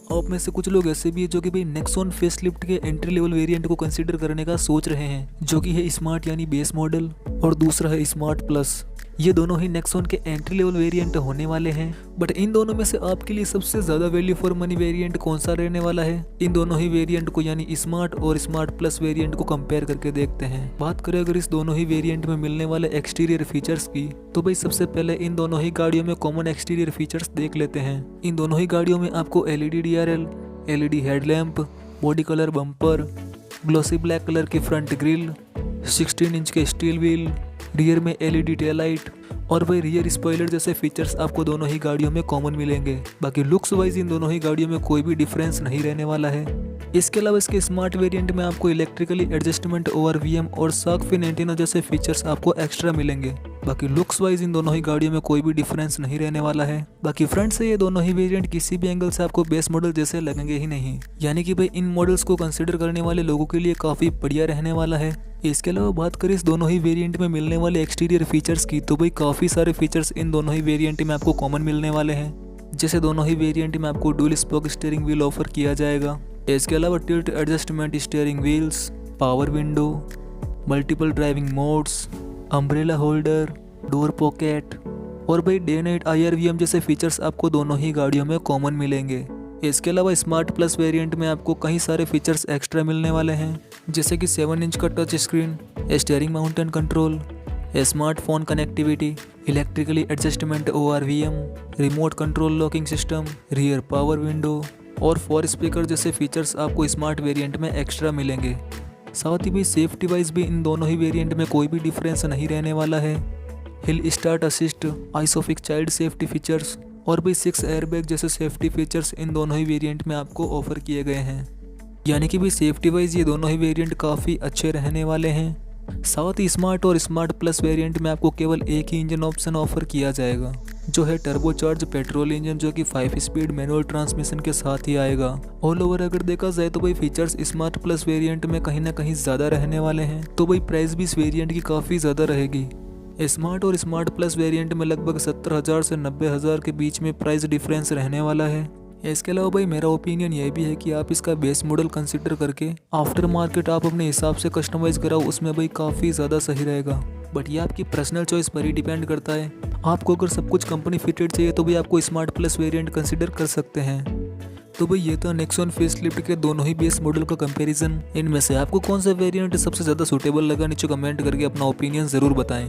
आप में से कुछ लोग ऐसे भी है जो कि भाई नेक्सॉन फेसलिफ्ट के एंट्री लेवल वेरिएंट को कंसीडर करने का सोच रहे हैं, जो कि है स्मार्ट यानी बेस मॉडल, और दूसरा है स्मार्ट प्लस। ये दोनों ही नेक्सॉन के एंट्री लेवल वेरिएंट होने वाले हैं। बट इन दोनों में से आपके लिए सबसे ज़्यादा वैल्यू फॉर मनी वेरिएंट कौन सा रहने वाला है, इन दोनों ही वेरिएंट को यानी स्मार्ट और स्मार्ट प्लस वेरिएंट को कंपेयर करके देखते हैं। बात करें अगर इस दोनों ही वेरिएंट में मिलने वाले एक्सटीरियर फीचर्स की, तो भाई सबसे पहले इन दोनों ही गाड़ियों में कॉमन एक्सटीरियर फीचर्स देख लेते हैं। इन दोनों ही गाड़ियों में आपको LED DRL, LED headlamp, body colour bumper, glossy black colour की फ्रंट ग्रिल, 16 इंच के स्टील व्हील, रियर में LED टेल लाइट और वही रियर स्पॉइलर जैसे फीचर्स आपको दोनों ही गाड़ियों में कॉमन मिलेंगे। बाकी लुक्स वाइज इन दोनों ही गाड़ियों में कोई भी डिफरेंस नहीं रहने वाला है। इसके अलावा इसके स्मार्ट वेरिएंट में आपको इलेक्ट्रिकली एडजस्टमेंट ORVM और शार्क फिन एंटीना जैसे फीचर्स आपको एक्स्ट्रा मिलेंगे। बाकी लुक्स वाइज इन दोनों ही गाड़ियों में कोई भी डिफरेंस नहीं रहने वाला है। बाकी फ्रंट से ये दोनों ही वेरिएंट किसी भी एंगल से आपको बेस मॉडल जैसे लगेंगे ही नहीं, यानी कि भाई इन मॉडल्स को कंसिडर करने वाले लोगों के लिए काफ़ी बढ़िया रहने वाला है। इसके अलावा बात करें इस दोनों ही वेरिएंट में मिलने वाले एक्सटीरियर फीचर्स की, तो भाई काफ़ी सारे फीचर्स इन दोनों ही वेरिएंट में आपको कॉमन मिलने वाले हैं। जैसे दोनों ही वेरिएंट में आपको dual spoke steering wheel offer किया जाएगा। इसके अलावा tilt adjustment steering wheels, power window, multiple driving modes, umbrella holder, door pocket और भाई डे नाइट IRVM जैसे फीचर्स आपको दोनों ही गाड़ियों में कॉमन मिलेंगे। इसके अलावा स्मार्ट प्लस वेरिएंट में आपको कई सारे फीचर्स एक्स्ट्रा मिलने वाले हैं, जैसे कि 7 इंच का touch screen, steering mountain control, smartphone connectivity, electrically adjustment ORVM, remote control locking system, rear power window और 4 स्पीकर जैसे फीचर्स आपको स्मार्ट वेरिएंट में एक्स्ट्रा मिलेंगे। साथ ही भाई सेफ्टी वाइज भी इन दोनों ही वेरिएंट में कोई भी डिफरेंस नहीं रहने वाला है। Hill start assist, आइसोफिक child safety features और भी 6 एयरबैग जैसे सेफ्टी फीचर्स इन दोनों ही वेरिएंट में आपको ऑफर किए गए हैं, यानी कि भी सेफ्टी वाइज ये दोनों ही वेरिएंट काफ़ी अच्छे रहने वाले हैं। साथ ही स्मार्ट और स्मार्ट प्लस वेरिएंट में आपको केवल एक ही इंजन ऑप्शन ऑफर किया जाएगा, जो है टर्बोचार्ज पेट्रोल इंजन, जो कि 5 स्पीड मैनुअल ट्रांसमिशन के साथ ही आएगा। ऑल ओवर अगर देखा जाए तो भाई फीचर्स स्मार्ट प्लस वेरिएंट में कहीं ना कहीं ज़्यादा रहने वाले हैं, तो भाई प्राइस भी इस वेरिएंट की काफ़ी ज़्यादा रहेगी। स्मार्ट और स्मार्ट प्लस वेरिएंट में लगभग 70,000 से 90,000 के बीच में प्राइस डिफरेंस रहने वाला है। इसके अलावा भाई मेरा ओपिनियन ये भी है कि आप इसका बेस मॉडल कंसिडर करके आफ्टर मार्केट आप अपने हिसाब से कस्टमाइज कराओ, उसमें भाई काफ़ी ज़्यादा सही रहेगा। बट ये आपकी पर्सनल चॉइस पर ही डिपेंड करता है। आपको अगर सब कुछ कंपनी फिटेड चाहिए तो भाई आपको स्मार्ट प्लस वेरिएंट कंसिडर कर सकते हैं। तो भाई ये था नेक्सॉन फेसलिफ्ट के दोनों ही बेस मॉडल का कंपैरिजन। इनमें से आपको कौन सा वेरिएंट सबसे ज़्यादा सूटेबल लगा, नीचे कमेंट करके अपना ओपिनियन ज़रूर बताएं।